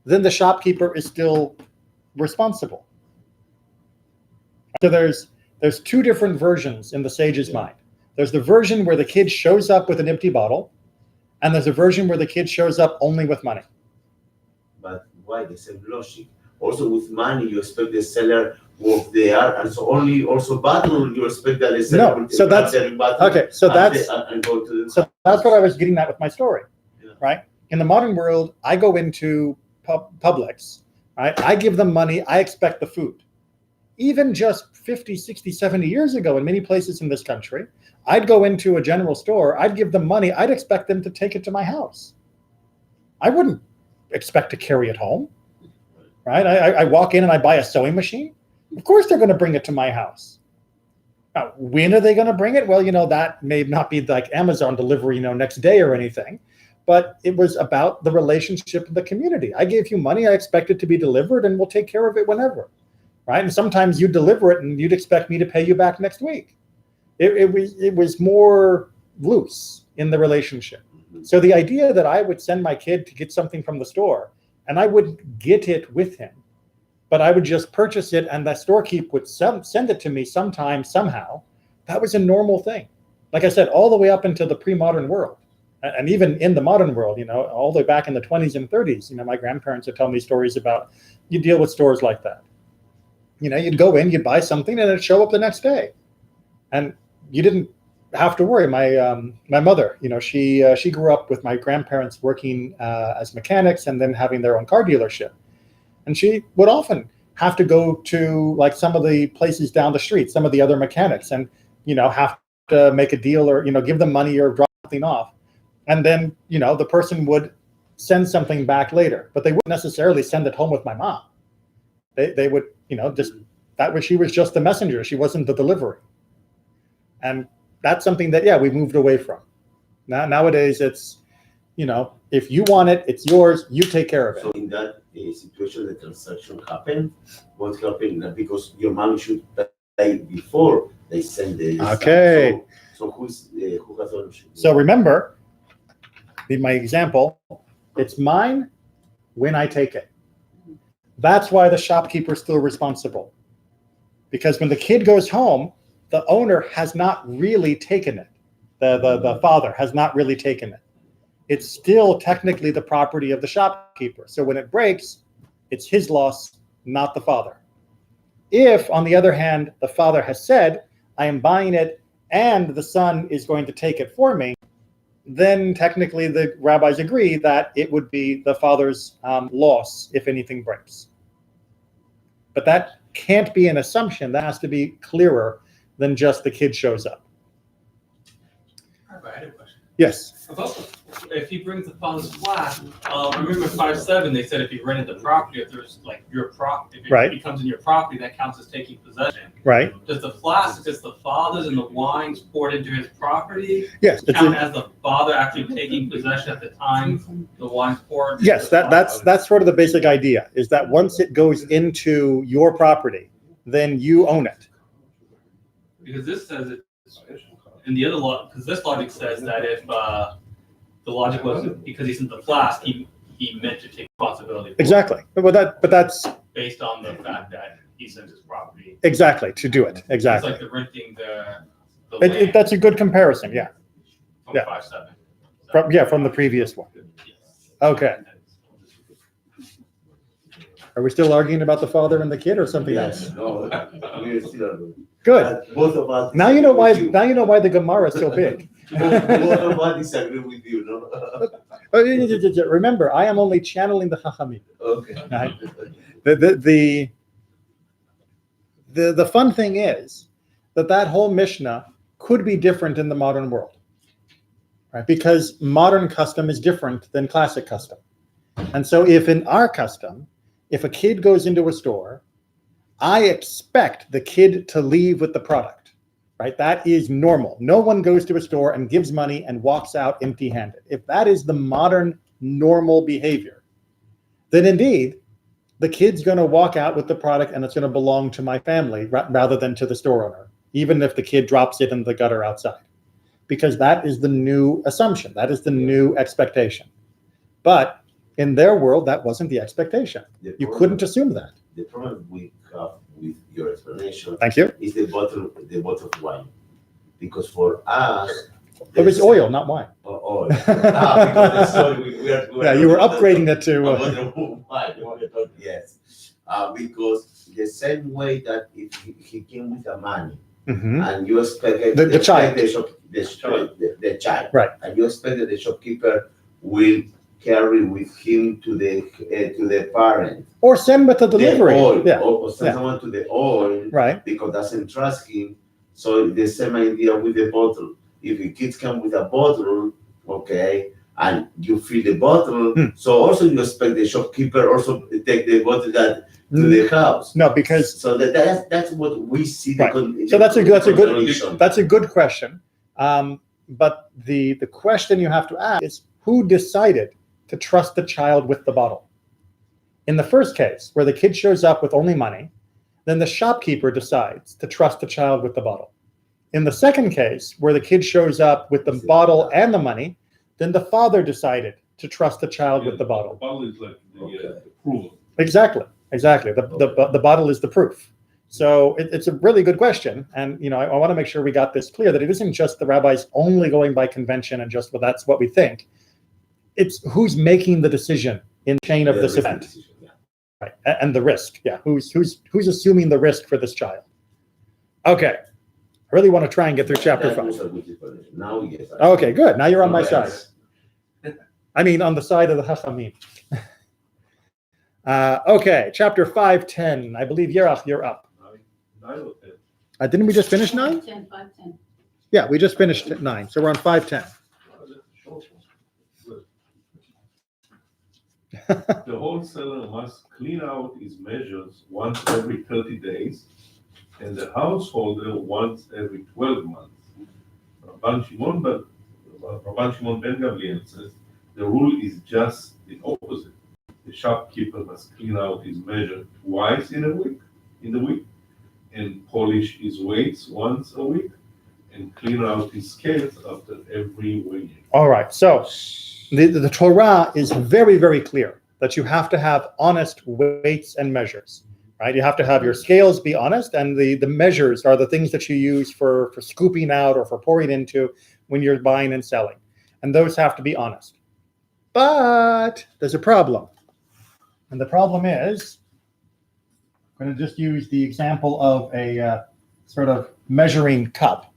then the shopkeeper is still responsible. So there's 2 different versions in the sage's mind. There's the version where the kid shows up with an empty bottle, and there's a version where the kid shows up only with money. But why the same logic. Also with money, you expect the seller work there, and so only also battle you expect that the seller No, so that's okay. So that's and go to the so that's what I was getting at with my story, Yeah. right? In the modern world, I go into Publix, right? I give them money. I expect the food. Even just 50, 60, 70 years ago in many places in this country, I'd go into a general store, I'd give them money, I'd expect them to take it to my house. I wouldn't expect to carry it home, right? I walk in and I buy a sewing machine. Of course they're going to bring it to my house. Now, when are they going to bring it? Well, that may not be like Amazon delivery, next day or anything, but it was about the relationship in the community. I gave you money, I expect it to be delivered, and we'll take care of it whenever. Right? And sometimes you deliver it and you'd expect me to pay you back next week. It was more loose in the relationship. So the idea that I would send my kid to get something from the store and I would get it with him, but I would just purchase it and the storekeep would send it to me sometime, somehow, that was a normal thing. Like I said, all the way up into the pre-modern world. And even in the modern world, all the way back in the 20s and 30s, my grandparents would tell me stories about you deal with stores like that. You'd go in, you'd buy something, and it'd show up the next day, and you didn't have to worry. My mother, she grew up with my grandparents working as mechanics and then having their own car dealership, and she would often have to go to like some of the places down the street, some of the other mechanics, and have to make a deal or give them money or drop something off, and then the person would send something back later, but they wouldn't necessarily send it home with my mom. They would, just she was just the messenger. She wasn't the delivery. And that's something that, we moved away from. Nowadays, it's, if you want it, it's yours. You take care of it. So in that situation, the transaction happened. What happened? Because your money should pay before they send the Okay. So who has ownership? So remember, in my example, it's mine when I take it. That's why the shopkeeper is still responsible. Because when the kid goes home, the owner has not really taken it. The father has not really taken it. It's still technically the property of the shopkeeper. So when it breaks, it's his loss, not the father. If, on the other hand, the father has said, I am buying it and the son is going to take it for me, then technically the rabbis agree that it would be the father's loss if anything breaks. But that can't be an assumption. That has to be clearer than just the kid shows up. I had a question. Yes. About if he brings the father's flat, I remember 5:7, they said if he rented the property, if there's like your property, if it becomes in your property, that counts as taking possession. Right. Does the flask, just the father's and the wines poured into his property, Yes. count as the father actually taking possession at the time the wine's poured? Yes, that's sort of the basic idea, is that once it goes into your property, then you own it. Because this says it, in the other law, because this logic says that if the logic was because he's in the flask, he meant to take responsibility. Exactly. But that's based on the fact that he's in his property. Exactly, to do it. Exactly. It's like the renting the land That's a good comparison. Yeah. from Yeah. 5:7. From the previous one. Yes. Okay. Are we still arguing about the father and the kid, or something Yes, else? no, we're still Good. both of us. Now you know why. disagree with Now you know why the Gemara is so big. both of us disagree with you, no? Remember, I am only channeling the Chachamim. Okay. Right. The fun thing is that whole Mishnah could be different in the modern world, right? Because modern custom is different than classic custom. And so if in our custom, if a kid goes into a store, I expect the kid to leave with the product, right? That is normal. No one goes to a store and gives money and walks out empty-handed. If that is the modern normal behavior, then indeed, the kid's going to walk out with the product and it's going to belong to my family rather than to the store owner, even if the kid drops it in the gutter outside, because that is the new assumption. That is the new expectation. But in their world, that wasn't the expectation. You couldn't assume that. The problem we have with your explanation Thank you. is the bottle of wine. Because for us, It was oil, not wine. Oh, because sorry, we are, Yeah, you were upgrading it to. Yes, because the same way that if he came with the money Mhm. and you expected The child. the child, Right. and you expected the shopkeeper will carry with him to the parent Or send with the delivery. the oil, Yeah. or send Yeah. someone to the oil Right. because doesn't trust him. So the same idea with the bottle. If the kids come with a bottle, okay, and you fill the bottle, so also you expect the shopkeeper also take the bottle to the house. No, because So that's what we see. Right. So that's a good question. But the question you have to ask is who decided to trust the child with the bottle? In the first case, where the kid shows up with only money, then the shopkeeper decides to trust the child with the bottle. In the second case, where the kid shows up with the bottle and the money, then the father decided to trust the child with the bottle. The bottle is like the proof. Exactly. The bottle is the proof. So it's a really good question. And, I want to make sure we got this clear, that it isn't just the rabbis only going by convention and just, well, that's what we think. It's who's making the decision in the chain of this event. Right. And the risk. Yeah. Who's assuming the risk for this child? Okay. I really want to try and get through chapter 5. Now, yes. Okay, good. Now you're on my side. I mean, on the side of the Chachamim. Okay, chapter 5:10. I believe Yerach, you're up. 9 or 10. Didn't we just finish 9? 5:10. Yeah, we just finished 9, so we're on 5:10. The wholesaler must clean out his measures once every 30 days, and the householder once every 12 months. Rabban Shimon ben Gamliel says the rule is just the opposite. The shopkeeper must clean out his measure twice in the week, and polish his weights once a week, and clean out his scales after every weighing. All right, so the Torah is very, very clear that you have to have honest weights and measures, right? You have to have your scales be honest, and the measures are the things that you use for scooping out or for pouring into when you're buying and selling. And those have to be honest. But there's a problem. And the problem is, I'm going to just use the example of a sort of measuring cup,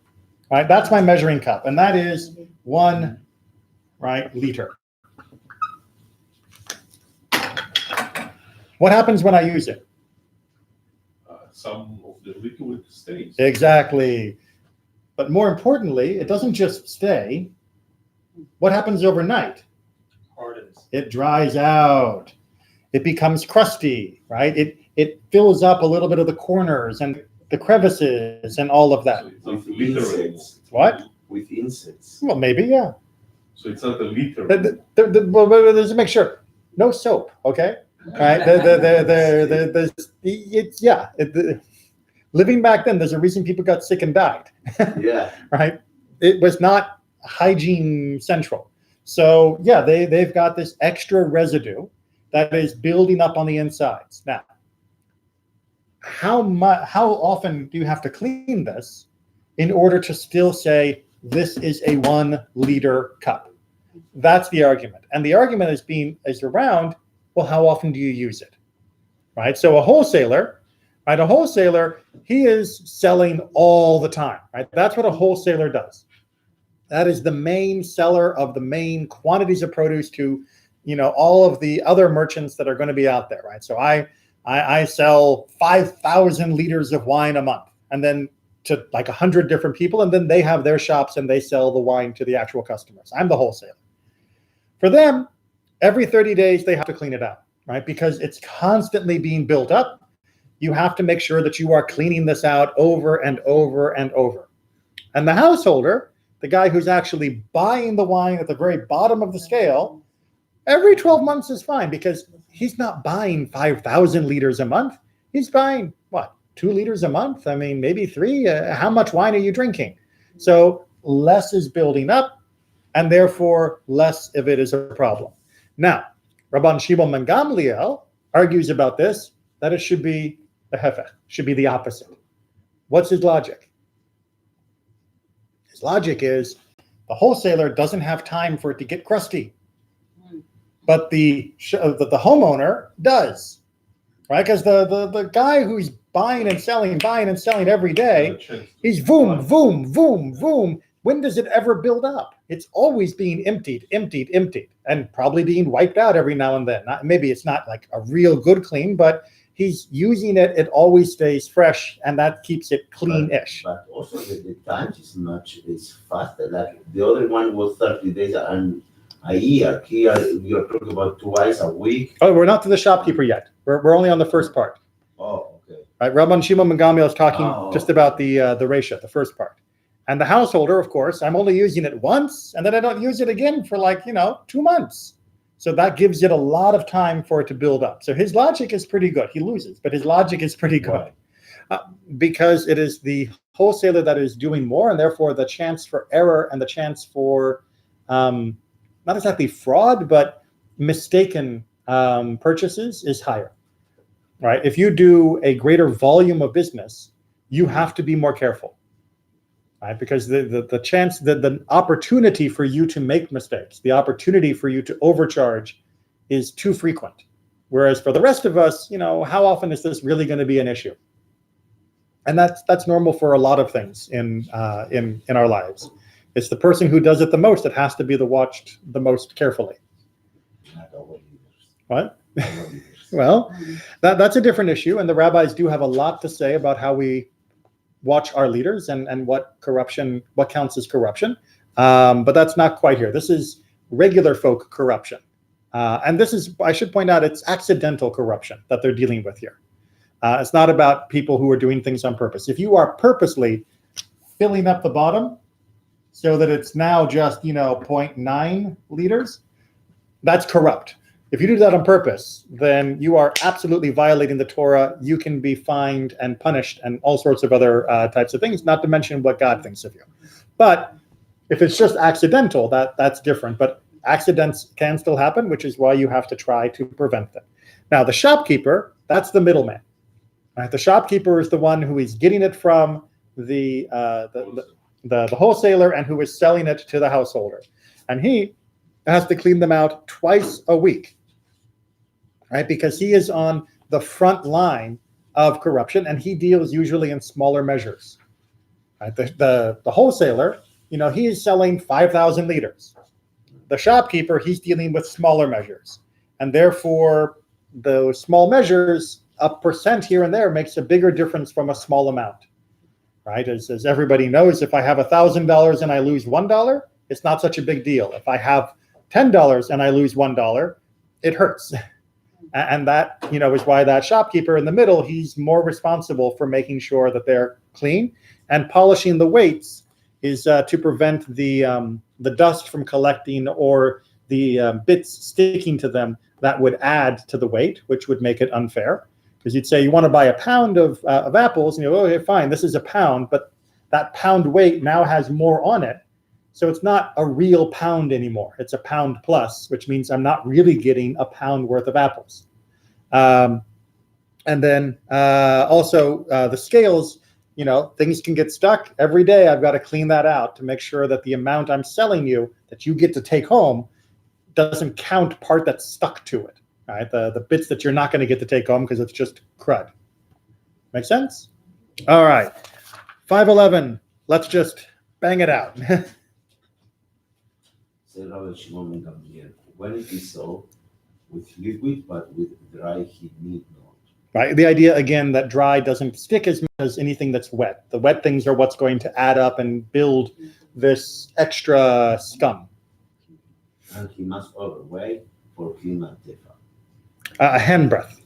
right? That's my measuring cup, and that is 1 liter. What happens when I use it? Some of the liquid stays. Exactly. But more importantly, it doesn't just stay. What happens overnight? Hardens. It dries out. It becomes crusty, right? It fills up a little bit of the corners and the crevices and all of that. So it's not literal. What? With insects. Well, maybe, yeah. So it's not a literal. Well, let's make sure. No soap, okay? Right? Living back then, there's a reason people got sick and died. Yeah. Right? It was not hygiene central. So yeah, they've got this extra residue that is building up on the insides. Now, how often do you have to clean this in order to still say this is a 1 liter cup? That's the argument. And the argument is around, well, how often do you use it? Right? So a wholesaler, he is selling all the time, right? That's what a wholesaler does. That is the main seller of the main quantities of produce to, all of the other merchants that are going to be out there, right? So I sell 5,000 liters of wine a month, and then to like 100 different people, and then they have their shops and they sell the wine to the actual customers. I'm the wholesaler. For them, every 30 days, they have to clean it out, right? Because it's constantly being built up. You have to make sure that you are cleaning this out over and over and over. And the householder, the guy who's actually buying the wine at the very bottom of the scale, every 12 months is fine because he's not buying 5,000 liters a month. He's buying, 2 liters a month? I mean, maybe 3. How much wine are you drinking? So less is building up, and therefore less of it is a problem. Now, Rabban Shimon ben Gamliel argues about this, that it should be the hefech, should be the opposite. What's his logic? His logic is The wholesaler doesn't have time for it to get crusty, Mm. but the homeowner does, right? Because the guy who's buying and selling every day, he's boom, boom, boom, boom. When does it ever build up? It's always being emptied, and probably being wiped out every now and then. Maybe it's not like a real good clean, but he's using it. It always stays fresh, and that keeps it clean-ish. But also the time is much is faster. Like the other one was 30 days and a year. Here we are talking about twice a week. Oh, we're not to the shopkeeper yet. We're only on the first part. Oh, okay. Right? Rabban Shimon ben Gamliel is talking Oh, just about the Resha, the first part. And the householder, of course, I'm only using it once, and then I don't use it again for 2 months. So that gives it a lot of time for it to build up. So his logic is pretty good. He loses, but his logic is pretty good. Because it is the wholesaler that is doing more, and therefore the chance for error and the chance for not exactly fraud, but mistaken purchases is higher. Right? If you do a greater volume of business, you have to be more careful. Right? Because the chance, the opportunity for you to make mistakes, the opportunity for you to overcharge is too frequent. Whereas for the rest of us, how often is this really going to be an issue? And that's normal for a lot of things in our lives. It's the person who does it the most that has to be watched the most carefully. What? Well, that's a different issue, and the rabbis do have a lot to say about how we watch our leaders and what counts as corruption. But that's not quite here. This is regular folk corruption. And this is, I should point out, it's accidental corruption that they're dealing with here. It's not about people who are doing things on purpose. If you are purposely filling up the bottom so that it's now just, 0.9 liters, that's corrupt. If you do that on purpose, then you are absolutely violating the Torah. You can be fined and punished and all sorts of other types of things, not to mention what God thinks of you. But if it's just accidental, that's different. But accidents can still happen, which is why you have to try to prevent them. Now, the shopkeeper, that's the middleman. Right? The shopkeeper is the one who is getting it from the wholesaler and who is selling it to the householder. And he has to clean them out twice a week. Right, because he is on the front line of corruption, and he deals usually in smaller measures. Right, the wholesaler, he is selling 5,000 liters. The shopkeeper, he's dealing with smaller measures, and therefore those small measures, a percent here and there makes a bigger difference from a small amount. Right, as everybody knows, if I have $1,000 and I lose $1, it's not such a big deal. If I have $10 and I lose $1, it hurts. And that, is why that shopkeeper in the middle, he's more responsible for making sure that they're clean, and polishing the weights is to prevent the dust from collecting or the bits sticking to them that would add to the weight, which would make it unfair. Because you'd say you want to buy a pound of apples, and okay, fine, this is a pound, but that pound weight now has more on it. So it's not a real pound anymore. It's a pound plus, which means I'm not really getting a pound worth of apples. And then also the scales, things can get stuck. Every day I've got to clean that out to make sure that the amount I'm selling you that you get to take home doesn't count part that's stuck to it. Right? The bits that you're not going to get to take home because it's just crud. Make sense? All right. 511. Let's just bang it out. Said Rabbi Shimon ben Gamliel, when it is so, with liquid but with dry, he need not. Right. The idea again that dry doesn't stick as much as anything that's wet. The wet things are what's going to add up and build this extra scum. And he must overweigh for him and Tefa. A handbreadth.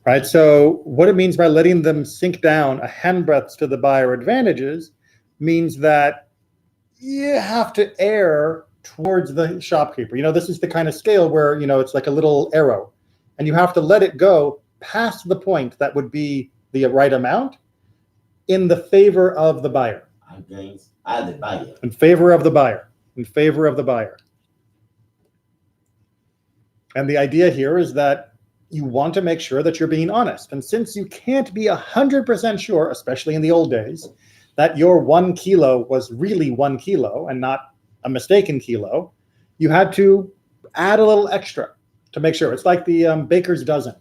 Right. So what it means by letting them sink down a handbreadth to the buyer advantages means that you have to err towards the shopkeeper. This is the kind of scale where, it's like a little arrow, and you have to let it go past the point that would be the right amount in the favor of the buyer. Against the buyer. In favor of the buyer. In favor of the buyer. And the idea here is that you want to make sure that you're being honest. And since you can't be 100% sure, especially in the old days, that your 1 kilo was really 1 kilo and not a mistaken kilo, you had to add a little extra to make sure. It's like the baker's dozen.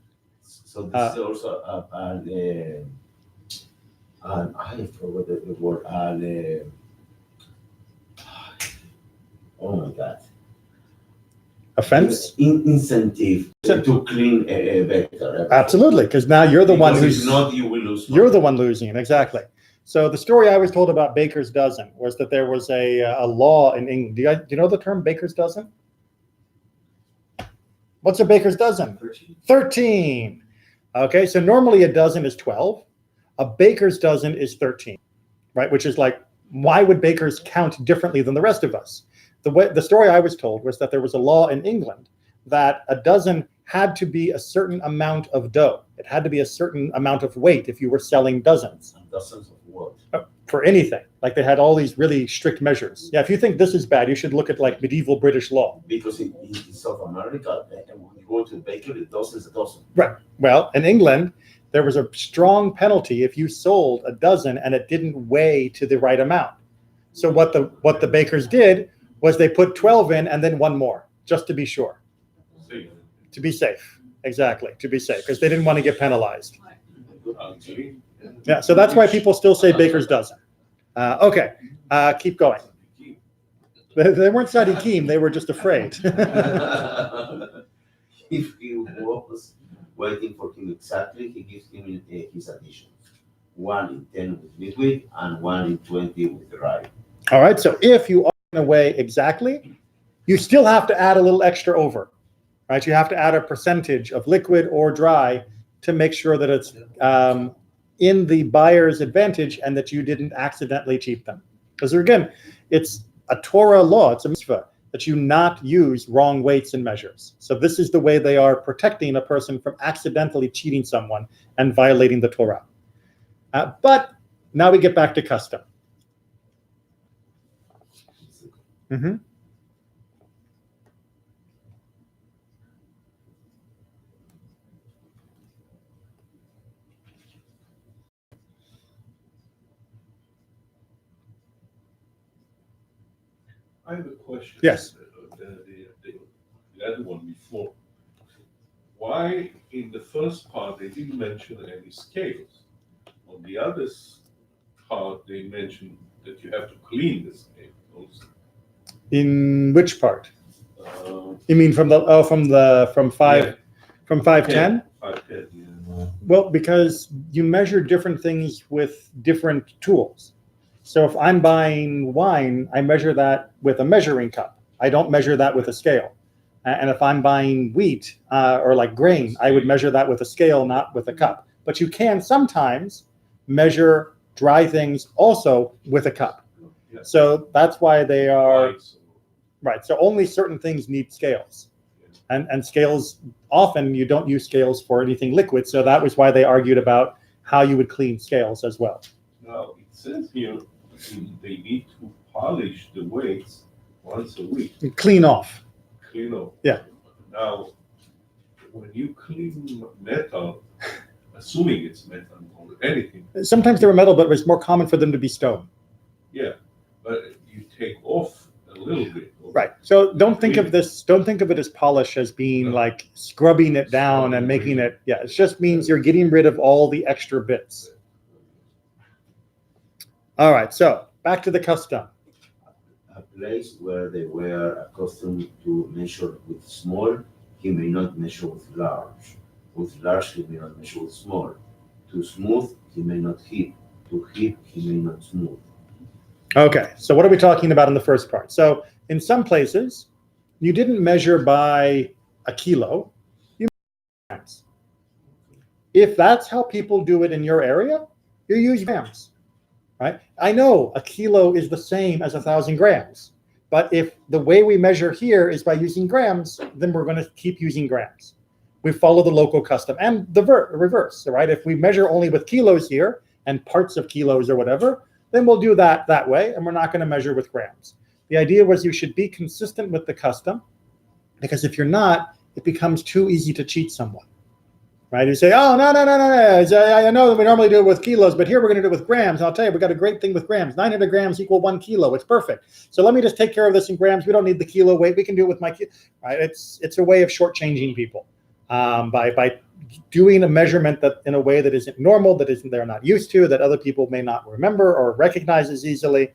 So this is also I forgot the word. Oh my God. Offense? Incentive to clean better. Absolutely, because now you're the one Because who's if not, you will lose. you're the one losing. Exactly. So the story I was told about baker's dozen was that there was a law in England. Do you know the term baker's dozen? What's a baker's dozen? 13. Okay, so normally a dozen is 12. A baker's dozen is 13, right? Which is like, why would bakers count differently than the rest of us? The story I was told was that there was a law in England that a dozen had to be a certain amount of dough. It had to be a certain amount of weight if you were selling dozens. And dozens of what? For anything. Like they had all these really strict measures. Yeah, if you think this is bad, you should look at like medieval British law. Because in South America, when you go to a bakery, dozens a dozen. Right. Well, in England, there was a strong penalty if you sold a dozen and it didn't weigh to the right amount. So what the bakers did was they put 12 in and then one more, just to be sure. Safe. To be safe. Exactly. To be safe, because they didn't want to get penalized. Actually, Yeah. So that's why people still say baker's dozen. Okay. Keep going. They weren't Sadiqim, they were just afraid. If he was waiting for him exactly, he gives him his addition. 1 in 10 with liquid and 1 in 20 with dry. All right. So if you are going to weigh exactly, you still have to add a little extra over, right? You have to add a percentage of liquid or dry to make sure that it's in the buyer's advantage and that you didn't accidentally cheat them. Because again, it's a Torah law, it's a mitzvah, that you not use wrong weights and measures. So this is the way they are protecting a person from accidentally cheating someone and violating the Torah. But now we get back to custom. Mm-hmm. I have a question. Yes. The other one before. Why in the first part they didn't mention any scales? On the other part they mentioned that you have to clean the scale also. In which part? Uh, You mean from 5 Yeah. from 510? 510, yeah. Well, because you measure different things with different tools. So if I'm buying wine, I measure that with a measuring cup. I don't measure that with a scale. And if I'm buying wheat or like grain, I would measure that with a scale, not with a cup. But you can sometimes measure dry things also with a cup. Yeah. So that's why they are, Right, so- right. So only certain things need scales. And scales, often you don't use scales for anything liquid. So that was why they argued about how you would clean scales as well. Now, it says here they need to polish the weights once a week, Clean off. clean up. Yeah. Now, when you clean metal, assuming it's metal or anything, Sometimes they were metal, but it was more common for them to be stone. yeah, but you take off a little bit. of- Right. So don't think of it as polish as being No. like scrubbing it down and making it, yeah, it just means you're getting rid of all the extra bits. All right, so back to the custom. A place where they were accustomed to measure with small, he may not measure with large. With large, he may not measure with small. Too smooth, he may not heap. Too heap, he may not smooth. Okay, so what are we talking about in the first part? So in some places, you didn't measure by a kilo, you measured by grams. If that's how people do it in your area, you use grams, right? I know a kilo is the same as 1,000 grams, but if the way we measure here is by using grams, then we're going to keep using grams. We follow the local custom and the reverse, right? If we measure only with kilos here and parts of kilos or whatever, then we'll do that way, and we're not going to measure with grams. The idea was you should be consistent with the custom, because if you're not, it becomes too easy to cheat someone, right? You say, oh, no. I know that we normally do it with kilos, but here we're going to do it with grams. And I'll tell you, we got a great thing with grams. 900 grams equal 1 kilo. It's perfect. So let me just take care of this in grams. We don't need the kilo weight. We can do it with my kilo. Right? It's a way of shortchanging people by doing a measurement that in a way that isn't normal, that isn't they're not used to, that other people may not remember or recognize as easily.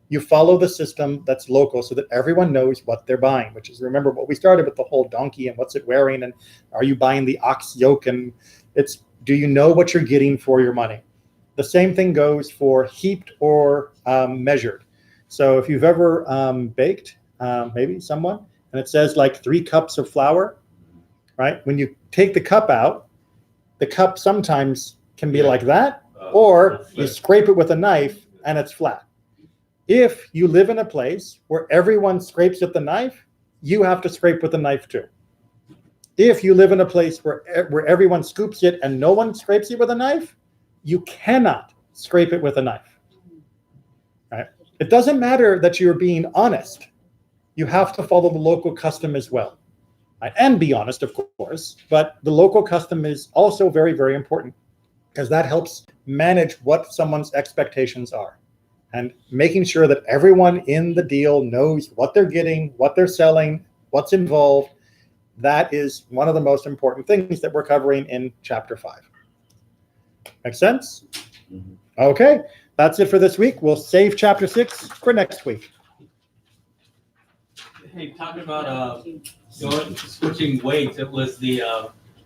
You follow the system that's local so that everyone knows what they're buying, which is, remember what we started with, the whole donkey and what's it wearing, and are you buying the ox yoke, and it's, do you know what you're getting for your money? The same thing goes for heaped or measured. So if you've ever baked, maybe someone, and it says like 3 cups of flour, right? When you take the cup out, the cup sometimes can be like that, or you scrape it with a knife and it's flat. If you live in a place where everyone scrapes with the knife, you have to scrape with the knife too. If you live in a place where everyone scoops it and no one scrapes it with a knife, you cannot scrape it with a knife. Right? It doesn't matter that you're being honest. You have to follow the local custom as well. Right? And be honest, of course, but the local custom is also very, very important because that helps manage what someone's expectations are. And making sure that everyone in the deal knows what they're getting, what they're selling, what's involved. That is one of the most important things that we're covering in Chapter 5. Make sense? Mhm. Okay, that's it for this week. We'll save Chapter 6 for next week. Hey, talking about switching weights, it was the